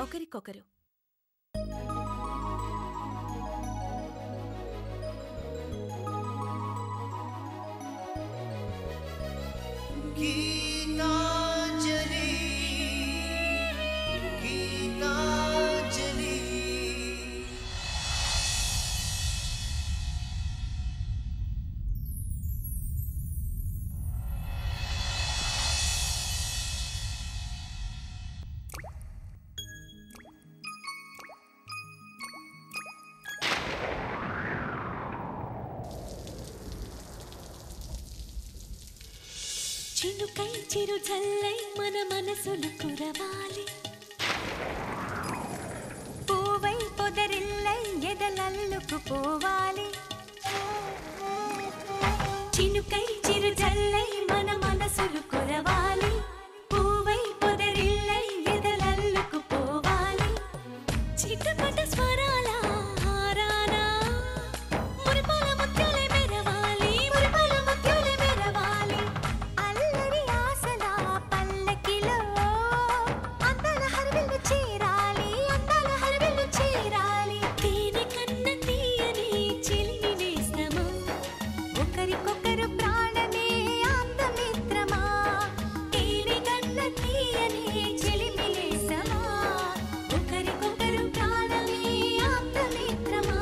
ఒకరికొకరు. చినుకై చిరు జల్లై మన మనసులు కురవాలి, పూవై పొదరిల్లై ఎదలల్లుకు పోవాలి. చినుకై చిరు జల్లై మన మనసులు కురవాలి, పూవై పొదరిల్లై ఎదలల్లుకు పోవాలి. చిటపట స్వరాల హారానా మురిపాల ముత్యాలే మెరవాలి, మురిపాల ముత్యాలే మెరవాలి. అల్లరి ఆశల పల్లకిలో అందాల హరివిల్లు చేరాలి, అందాల హరివిల్లు చేరాలి. తేనె కన్న తీయని చిలిమి నేస్తమా, ఒకరికొకరు ప్రాణమే ఆప్తమిత్రమా. తేనె కన్న తీయని చిలిమి నేస్తమా, ఒకరికొకరు ప్రాణమే ఆప్తమిత్రమా.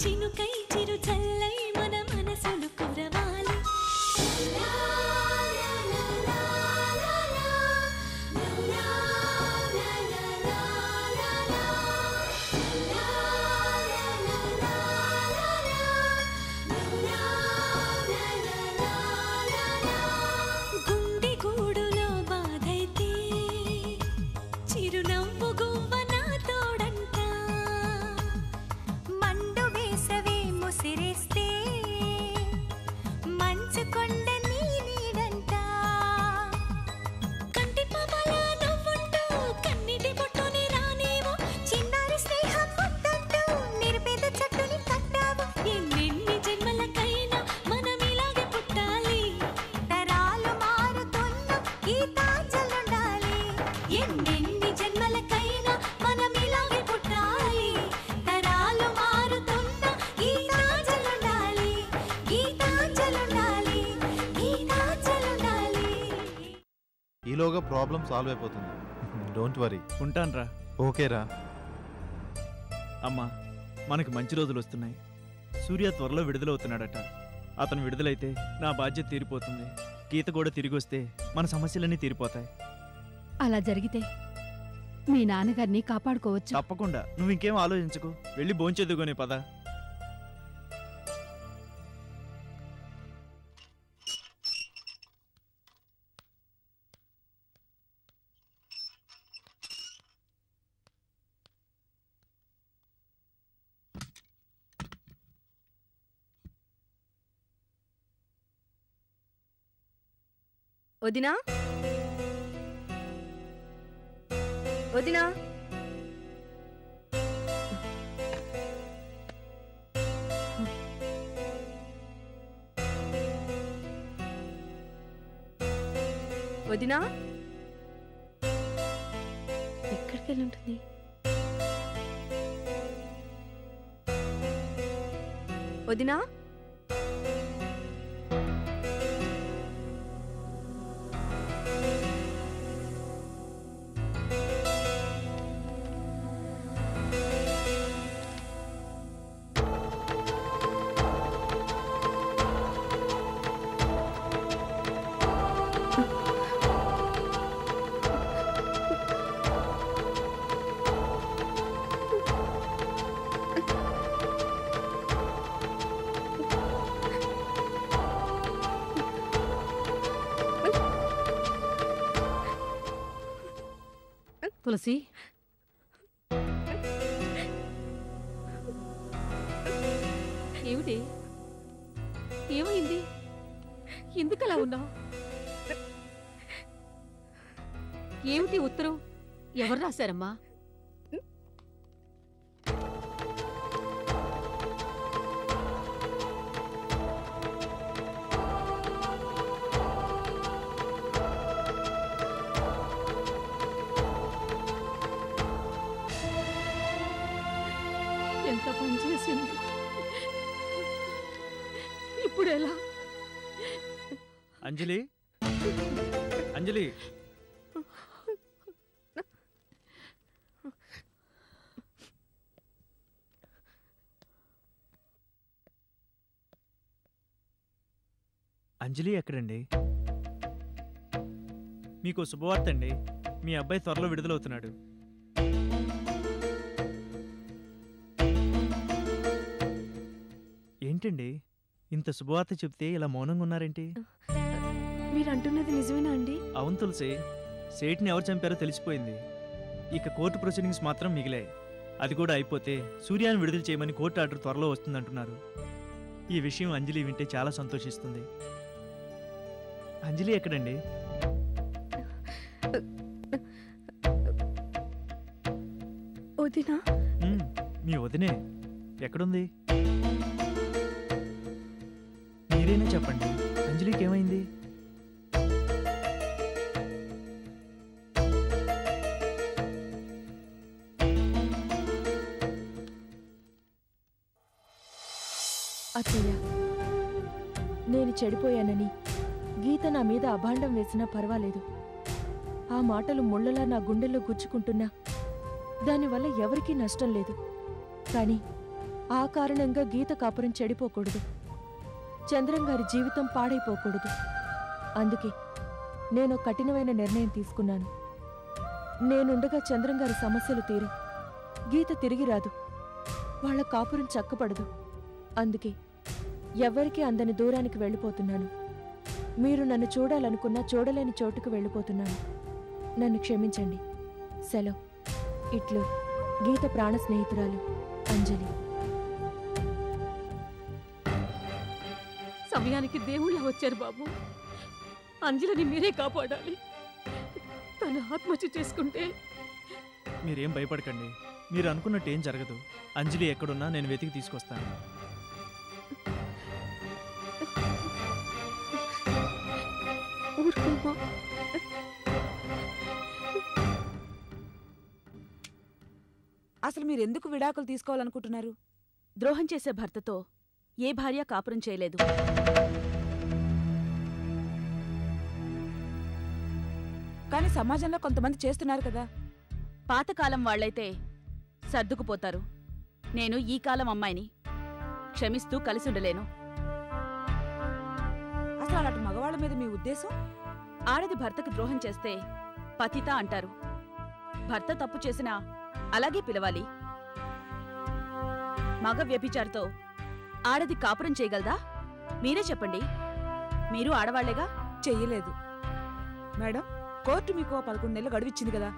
చినుకై చిరు చల్లై మన మనసులు కురవాలి. లా లా లా లా లా లా, లా లా లా లా లా లా, లా లా లా లా లా, లా లా లా లా. గుండె గూడులో బాధైతే చిరునవ్వు గువ్వ నా తోడంట, మండు వేసవే ముసిరేస్తే మంచు కొండ నీ నీడంట. కంటి పాపలా నవ్వుంటూ కన్నిటి బొట్టుని రానేమో, చిన్నారి స్నేహం ముద్దంటూ నిరుపేద చెట్టుని కట్టావు. ఎన్నెన్ని జన్మలకైనా మనం ఇలాగే పుట్టాలి, తరాలు మారుతున్న గీతాంజలుండాలి. ఎన్నెన్ని జన్మలకైనా మనం ఇలాగే పుట్టాలి, తరాలు మారుతున్న గీతాంజలుండాలి, గీతాంజలుండాలి, గీతాంజలుండాలి. ఈలోగా ప్రాబ్లం సాల్వ్ అయిపోతుంది. Don't worry. ఉంటాన్రా. ఓకేరా. అమ్మా, మనకి మంచి రోజులు వస్తున్నాయి. సూర్య త్వరలో విడుదలవుతున్నాడట. అతను విడుదలైతే నా బాధ్యత తీరిపోతుంది. గీత కూడా తిరిగి వస్తే మన సమస్యలన్నీ తీరిపోతాయి. అలా జరిగితే మీ నాన్నగారిని కాపాడుకోవచ్చు. తప్పకుండా. నువ్వు ఇంకేం ఆలోచించకు. వెళ్ళి భోంచేద్దుకోనే పద. వదినా, వదినా, వదినా. ఎక్కడికి వెళ్ళి ఉంటుంది? వదినా, తులసి, ఏమిటి? ఏమైంది? ఎందుకలా ఉన్నావు? ఏమిటి ఉత్తరం? ఎవరు రాశారమ్మా? పనిచేసింది. ఇప్పుడు ఎలా? అంజలి, అంజలి, అంజలి ఎక్కడండి? మీకు శుభవార్త అండి, మీ అబ్బాయి త్వరలో విడుదలవుతున్నాడు. ఏంటండి ఇంత శుభవార్త చెప్తే ఇలా మౌనంగా ఉన్నారేంటి? మీరు అంటున్నది నిజమేనా అండి? అవును తులసి, సేట్ని ఎవరు చంపారో తెలిసిపోయింది. ఇక కోర్టు ప్రొసీడింగ్స్ మాత్రం మిగిలాయి. అది కూడా అయిపోతే సూర్యాన్ని విడుదల చేయమని కోర్టు ఆర్డర్ త్వరలో వస్తుందంటున్నారు. ఈ విషయం అంజలి వింటే చాలా సంతోషిస్తుంది. అంజలి ఎక్కడండి? వదినా? మీ వదినే ఎక్కడుంది? మీరేనా చెప్పండి, అంజలికి ఏమైంది? అత్తయ్య, నేను చెడిపోయానని గీత నా మీద అభాండం వేసినా పర్వాలేదు. ఆ మాటలు ముళ్ళలా నా గుండెల్లో గుచ్చుకుంటున్నా దానివల్ల ఎవరికీ నష్టం లేదు. కానీ ఆ కారణంగా గీత కాపురం చెడిపోకూడదు, చంద్రం గారి జీవితం పాడైపోకూడదు. అందుకే నేను కఠినమైన నిర్ణయం తీసుకున్నాను. నేనుండగా చంద్రం గారి సమస్యలు తీరు, గీత తిరిగి రాదు, వాళ్ళ కాపురం చక్కపడదు. అందుకే ఎవ్వరికీ అందని దూరానికి వెళ్ళిపోతున్నాను. మీరు నన్ను చూడాలనుకున్నా చూడలేని చోటుకు వెళ్ళిపోతున్నాను. నన్ను క్షమించండి. సెలవు. ఇట్లు గీత ప్రాణ స్నేహితురాలు అంజలి. సమయానికి దేవుళ్ళ వచ్చారు బాబు. అంజలిని మీరే కాపాడాలి. తను ఆత్మహత్య చేసుకుంటే మీరేం భయపడకండి, మీరు అనుకున్నట్టు ఏం జరగదు. అంజలి ఎక్కడున్నా నేను వెతికి తీసుకొస్తాను. ఊరుకోమా. అసలు మీరెందుకు విడాకులు తీసుకోవాలనుకుంటున్నారు? ద్రోహం చేసే భర్తతో ఏ భార్య కాపురం చేయలేదు. కానీ సమాజంలో కొంతమంది చేస్తున్నారు కదా. పాతకాలం వాళ్లైతే సర్దుకుపోతారు. నేను ఈ కాలం అమ్మాయిని, క్షమిస్తూ కలిసుండలేను. అసలు అలాంటి మగవాళ్ళ మీద మీ ఉద్దేశం? ఆడది భర్తకు ద్రోహం చేస్తే పతిత అంటారు. భర్త తప్పు చేసినా అలాగే పిలవాలి. మగ వ్యభిచారితో ఆడది కాపురం చేయగలదా? మీరే చెప్పండి. మీరు ఆడవాళ్లేగా. చెయ్యలేదు మేడం. కోర్టు మీకు 11 నెలలు గడువిచ్చింది కదా.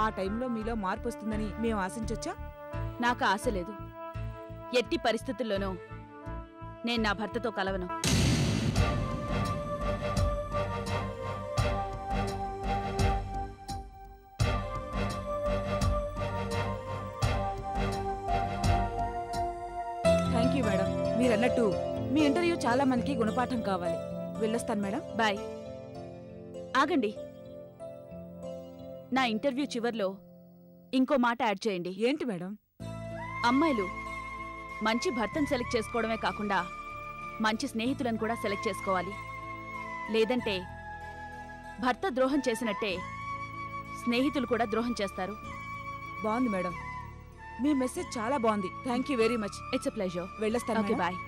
ఆ టైంలో మీలో మార్పు వస్తుందని మేము ఆశించొచ్చా? నాకు ఆశ లేదు. ఎట్టి పరిస్థితుల్లోనూ నేను నా భర్తతో కలవను. Thank you madam. మీరన్నట్టు మీ ఇంటర్వ్యూ చాలా మందికి గుణపాఠం కావాలి. వెళ్ళొస్తాను మేడం. బాయ్. ఆగండి. నా ఇంటర్వ్యూ చివర్లో ఇంకో మాట యాడ్ చేయండి. ఏంటి మేడం? అమ్మాయిలు మంచి భర్తను సెలెక్ట్ చేసుకోవడమే కాకుండా మంచి స్నేహితులను కూడా సెలెక్ట్ చేసుకోవాలి. లేదంటే భర్త ద్రోహం చేసినట్టే స్నేహితులు కూడా ద్రోహం చేస్తారు. బాగుంది మేడం. మీ మెసేజ్ చాలా బాగుంది. Thank you very much. It's a pleasure. వెళ్ళొస్తాను. Okay bye.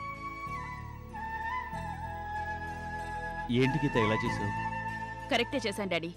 ఏంటి గీత ఇలా చేసావు? కరెక్టే చేశాను డాడీ.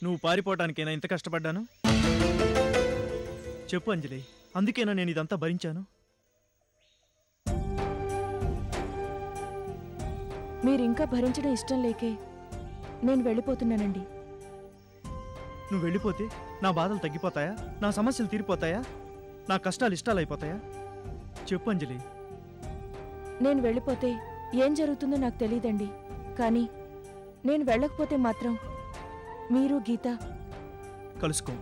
నువ్వు పారిపోవటానికైనా ఇంత కష్టపడ్డాను? చెప్పు అంజలి, అందుకేనా నేను ఇదంతా భరించాను? మీరింకా భరించడం ఇష్టం లేకే నేను వెళ్ళిపోతున్నానండి. నువ్వు వెళ్ళిపోతే నా బాధలు తగ్గిపోతాయా? నా సమస్యలు తీరిపోతాయా? నా కష్టాలు ఇష్టాలు అయిపోతాయా? చెప్పు అంజలి. నేను వెళ్ళిపోతే ఏం జరుగుతుందో నాకు తెలియదండి. కానీ నేను వెళ్ళకపోతే మాత్రం మీరు గీత కలుసుకో.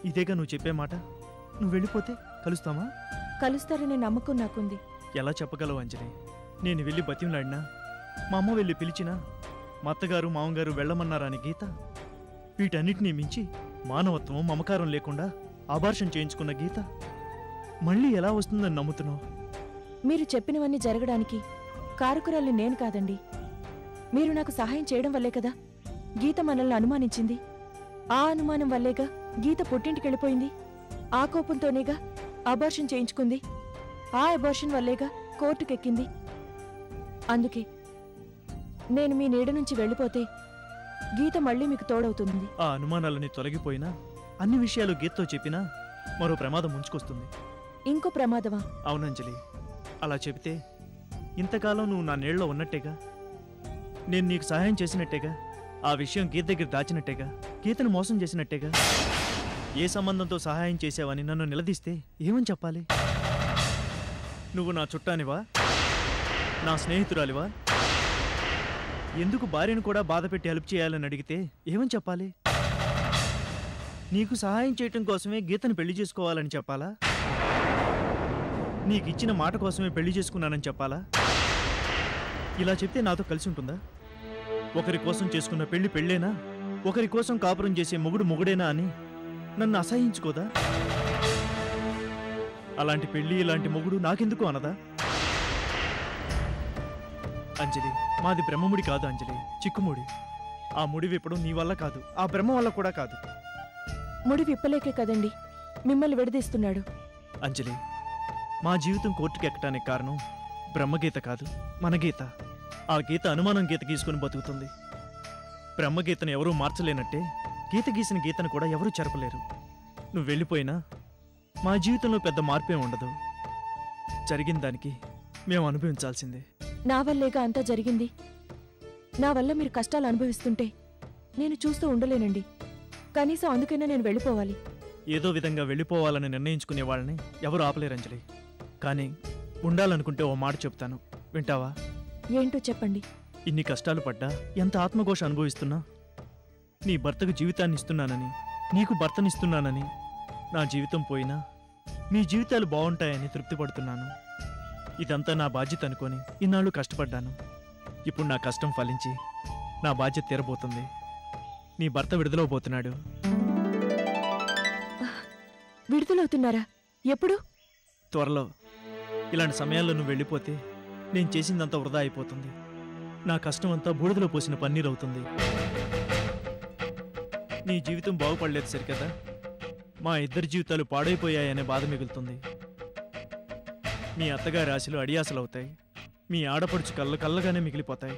ఇదేగా నువ్వు చెప్పే మాట? నువ్వు వెళ్ళిపోతే కలుస్తామా? కలుస్తారనే నమ్మకం నాకుంది. ఎలా చెప్పగలవు అంజలి? నేను వెళ్ళి బతిమలాడినా, మా అమ్మ వెళ్ళి పిలిచినా, మా అత్తగారు మామగారు వెళ్ళమన్నారా అని గీత? వీటన్నిటినీ మించి మానవత్వం మమకారం లేకుండా అబార్షన్ చేయించుకున్న గీత మళ్ళీ ఎలా వస్తుందని నమ్ముతున్నావు? మీరు చెప్పినవన్నీ జరగడానికి కారకురాల్ని నేను కాదండి. మీరు నాకు సహాయం చేయడం వల్లే కదా గీత మనల్ని అనుమానించింది. ఆ అనుమానం వల్లేగా గీత పుట్టింటికెళ్ళిపోయింది. ఆ కోపంతోనేగా అబార్షన్ చేయించుకుంది. ఆ అబార్షన్ వల్లేగా కోర్టుకెక్కింది. అందుకే నేను మీ నీడ నుంచి వెళ్ళిపోతే గీత మళ్ళీ మీకు తోడవుతుంది. ఆ అనుమానాలని తొలగిపోయినా, అన్ని విషయాలు గీతతో చెప్పినా మరో ప్రమాదం ముంచుకొస్తుంది. ఇంకో ప్రమాదమా? అవునంజలి, అలా చెబితే ఇంతకాలం నువ్వు నా నీళ్ళలో ఉన్నట్టేగా, నేను నీకు సహాయం చేసినట్టేగా, ఆ విషయం గీత దగ్గర దాచినట్టేగా, గీతను మోసం చేసినట్టేగా. ఏ సంబంధంతో సహాయం చేసావని నన్ను నిలదీస్తే ఏమని చెప్పాలి? నువ్వు నా చుట్టానివా? నా స్నేహితురాలివా? ఎందుకు భార్యను కూడా బాధపెట్టి హెల్ప్ చేయాలని అడిగితే ఏమని చెప్పాలి? నీకు సహాయం చేయటం కోసమే గీతను పెళ్లి చేసుకోవాలని చెప్పాలా? నీకు ఇచ్చిన మాట కోసమే పెళ్లి చేసుకున్నానని చెప్పాలా? ఇలా చెప్తే నాతో కలిసి ఉంటుందా? ఒకరి కోసం చేసుకున్న పెళ్లి పెళ్ళేనా? ఒకరి కోసం కాపురం చేసే మొగుడు మొగుడేనా అని నన్ను అసహించుకోదా? అలాంటి పెళ్లి, ఇలాంటి మొగుడు నాకెందుకు అనదా? అంజలి, మాది బ్రహ్మముడి కాదు అంజలి, చిక్కుముడి. ఆ ముడి విప్పడం నీ వల్ల కాదు, ఆ బ్రహ్మ వల్ల కూడా కాదు. ముడి విప్పలేకే కదండి మిమ్మల్ని విడదీస్తున్నాడు. అంజలి, మా జీవితం కోర్టుకు ఎక్కటానికి కారణం బ్రహ్మగీత కాదు, మన గీత. ఆ గీత అనుమానం గీత గీసుకుని బతుకుతుంది. బ్రహ్మగీతను ఎవరూ మార్చలేనట్టే గీత గీసిన గీతను కూడా ఎవరూ చెరపలేరు. నువ్వు వెళ్ళిపోయినా మా జీవితంలో పెద్ద మార్పే ఉండదు. జరిగిన దానికి మేము అనుభవించాల్సిందే. నా వల్లేగా అంతా జరిగింది. నా వల్ల మీరు కష్టాలు అనుభవిస్తుంటే నేను చూస్తూ ఉండలేనండి. కనీసం అందుకైనా నేను వెళ్ళిపోవాలి. ఏదో విధంగా వెళ్ళిపోవాలని నిర్ణయించుకునే వాళ్ళని ఎవరు ఆపలేరు అంజలి. కానీ ఉండాలనుకుంటే ఓ మాట చెప్తాను, వింటావా? ఏంటో చెప్పండి. ఇన్ని కష్టాలు పడ్డా, ఎంత ఆత్మఘోష అనుభవిస్తున్నా, నీ భర్తకు జీవితాన్ని ఇస్తున్నానని, నీకు భర్తనిస్తున్నానని, నా జీవితం పోయినా మీ జీవితాలు బాగుంటాయని తృప్తి పడుతున్నాను. ఇదంతా నా బాధ్యత అనుకొని ఇన్నాళ్ళు కష్టపడ్డాను. ఇప్పుడు నా కష్టం ఫలించి నా బాధ్యత తీరబోతుంది. నీ భర్త విడుదలవబోతున్నాడు. విడుదలవుతున్నారా? ఎప్పుడు? త్వరలో. ఇలాంటి సమయాల్లో నువ్వు వెళ్ళిపోతే నేను చేసిందంతా వృధా అయిపోతుంది. నా కష్టం అంతా బూడిదలో పోసిన పన్నీరవుతుంది. నీ జీవితం బాగుపడలేదు సరికదా, మా ఇద్దరి జీవితాలు పాడైపోయాయనే బాధ మిగులుతుంది. మీ అత్తగారి ఆశలు అడియాసలవుతాయి, మీ ఆడపడుచు కళ్ళగానే మిగిలిపోతాయి.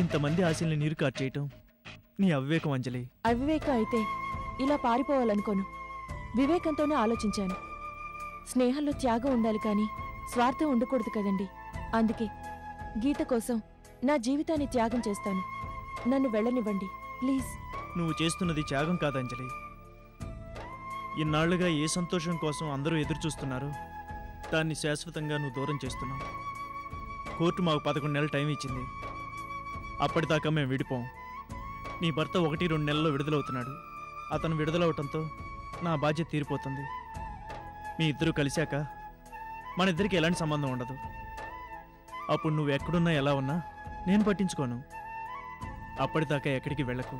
ఇంతమంది ఆశల్ని నీరు కార్చేయటం నీ అవివేకం అంజలి. అవివేకం అయితే ఇలా పారిపోవాలనుకోను. వివేకంతోనే ఆలోచించాను. స్నేహంలో త్యాగం ఉండాలి కానీ స్వార్థం ఉండకూడదు కదండి. అందుకే గీత కోసం నా జీవితాన్ని త్యాగం చేస్తాను. నన్ను వెళ్ళనివ్వండి ప్లీజ్. నువ్వు చేస్తున్నది త్యాగం కాదు అంజలి. ఇన్నాళ్లుగా ఏ సంతోషం కోసం అందరూ ఎదురు చూస్తున్నారో దాన్ని శాశ్వతంగా నువ్వు దూరం చేస్తున్నావు. కోర్టు మాకు 11 నెలలు టైం ఇచ్చింది. అప్పటిదాకా మేము విడిపోం. నీ భర్త 1-2 నెలల్లో విడుదలవుతున్నాడు. అతను విడుదలవటంతో నా బాధ్యత తీరిపోతుంది. మీ ఇద్దరూ కలిశాక మన ఇద్దరికి ఎలాంటి సంబంధం ఉండదు. అప్పుడు నువ్వు ఎక్కడున్నా ఎలా ఉన్నా నేను పట్టించుకోను. అప్పటిదాకా ఎక్కడికి వెళ్ళకు.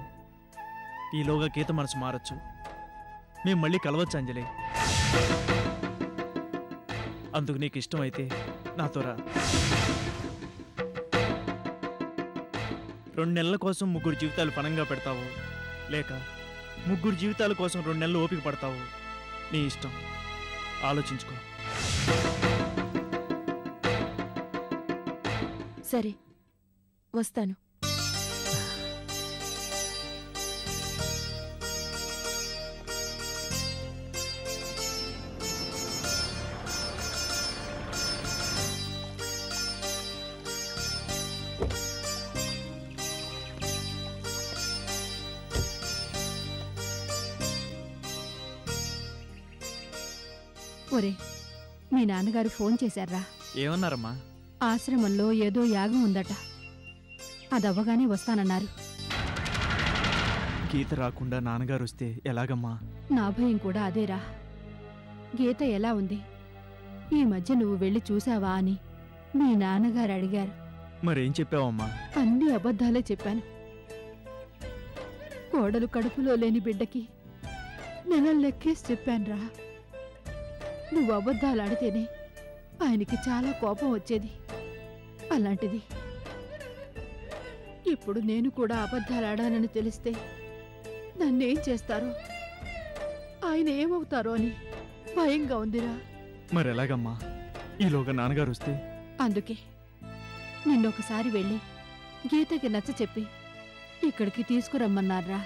ఈలోగా గీత మనసు మారచ్చు. మేము మళ్ళీ కలవచ్చు అంజలి. అందుకు నీకు ఇష్టమైతే నాతో రా. 2 నెలల కోసం 3 జీవితాలు పణంగా పెడతావు, లేక 3 జీవితాల కోసం 2 నెలలు ఓపిక పడతావు, నీ ఇష్టం. ఆలోచించుకో. సరే, వస్తాను. ఒరే మీ నాన్నగారు ఫోన్ చేశారా? ఏమన్నారమ్మా? ఆశ్రమంలో ఏదో యాగం ఉందట, అదవ్వగానే వస్తానన్నారు. గీత రాకుండా నాన్నగారు వస్తే ఎలాగమ్మా? నా భయం కూడా అదేరా. గీత ఎలా ఉంది? ఈ మధ్య నువ్వు వెళ్ళి చూసావా అని మీ నాన్నగారు అడిగారు. మరేం చెప్పావమ్మా? అన్ని అబద్ధాలే చెప్పాను. కోడలు కడుపులో లేని బిడ్డకి నెలలు లెక్కేసి చెప్పానురా. నువ్వు అబద్ధాలు ఆడితేనే ఆయనకి చాలా కోపం వచ్చేది. అలాంటిది ఇప్పుడు నేను కూడా అబద్ధాలు ఆడానని తెలిస్తే నన్నేం చేస్తారో, ఆయన ఏమవుతారో అని భయంగా ఉందిరా. మరెలాగమ్మా? ఈలోగా నాన్నగారు వస్తే? అందుకే నిన్నొకసారి వెళ్ళి గీతకి నచ్చ చెప్పి ఇక్కడికి తీసుకురమ్మన్నారా.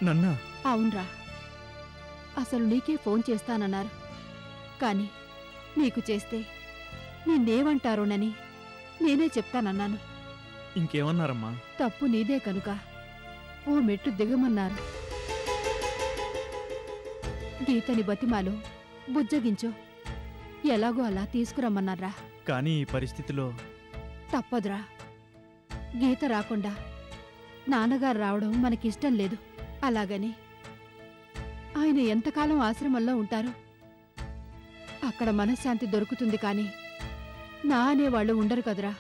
నన్నా? అవునరా. అసలు నీకే ఫోన్ చేస్తానన్నారు, కానీ నీకు చేస్తే నిన్నేమంటారోనని నేనే చెప్తానన్నాను. ఇంకేమన్నారమ్మా? తప్పు నీదే కనుక ఓ మెట్టు దిగమన్నారు. గీతని బతిమాలు బుజ్జగించో ఎలాగో అలా తీసుకురమ్మన్నారా. కానీ ఈ పరిస్థితిలో తప్పదురా. గీత రాకుండా నాన్నగారు రావడం మనకిష్టం లేదు. అలాగని ఆయన ఎంతకాలం ఆశ్రమంలో ఉంటారు? అక్కడ మనశ్శాంతి దొరుకుతుంది, కానీ నా అనేవాళ్ళు ఉండరు కదరా.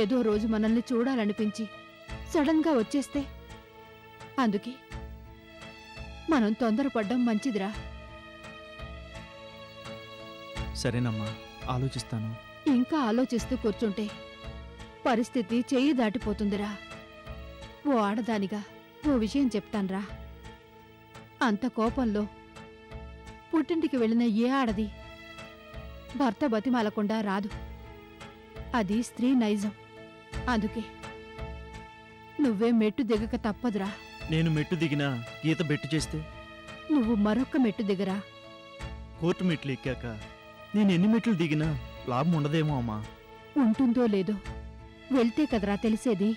ఏదో రోజు మనల్ని చూడాలనిపించి సడన్గా వచ్చేస్తే, అందుకే మనం తొందరపడ్డం మంచిదిరా. సరేనమ్మా, ఆలోచిస్తాను. ఇంకా ఆలోచిస్తూ కూర్చుంటే పరిస్థితి చెయ్యి దాటిపోతుందిరా. ఓ ఆడదానిగా ఓ విషయం చెప్తాన్రా. అంత కోపంలో పుట్టింటికి వెళ్ళిన ఏ ఆడది భర్త బతిమాలకుండా రాదు. అది స్త్రీ నైజం. అందుకే నువ్వే మెట్టు దిగక తప్పదురా. నేను మెట్టు దిగినా గీత బెట్టు చేస్తే? నువ్వు మరొక్క మెట్టు దిగరా. కోర్టు మెట్లు ఎక్కాక నేను ఎన్ని మెట్లు దిగినా లాభం ఉండదేమో అమ్మా. ఉంటుందో లేదో వెళ్తే కదరా తెలిసేది.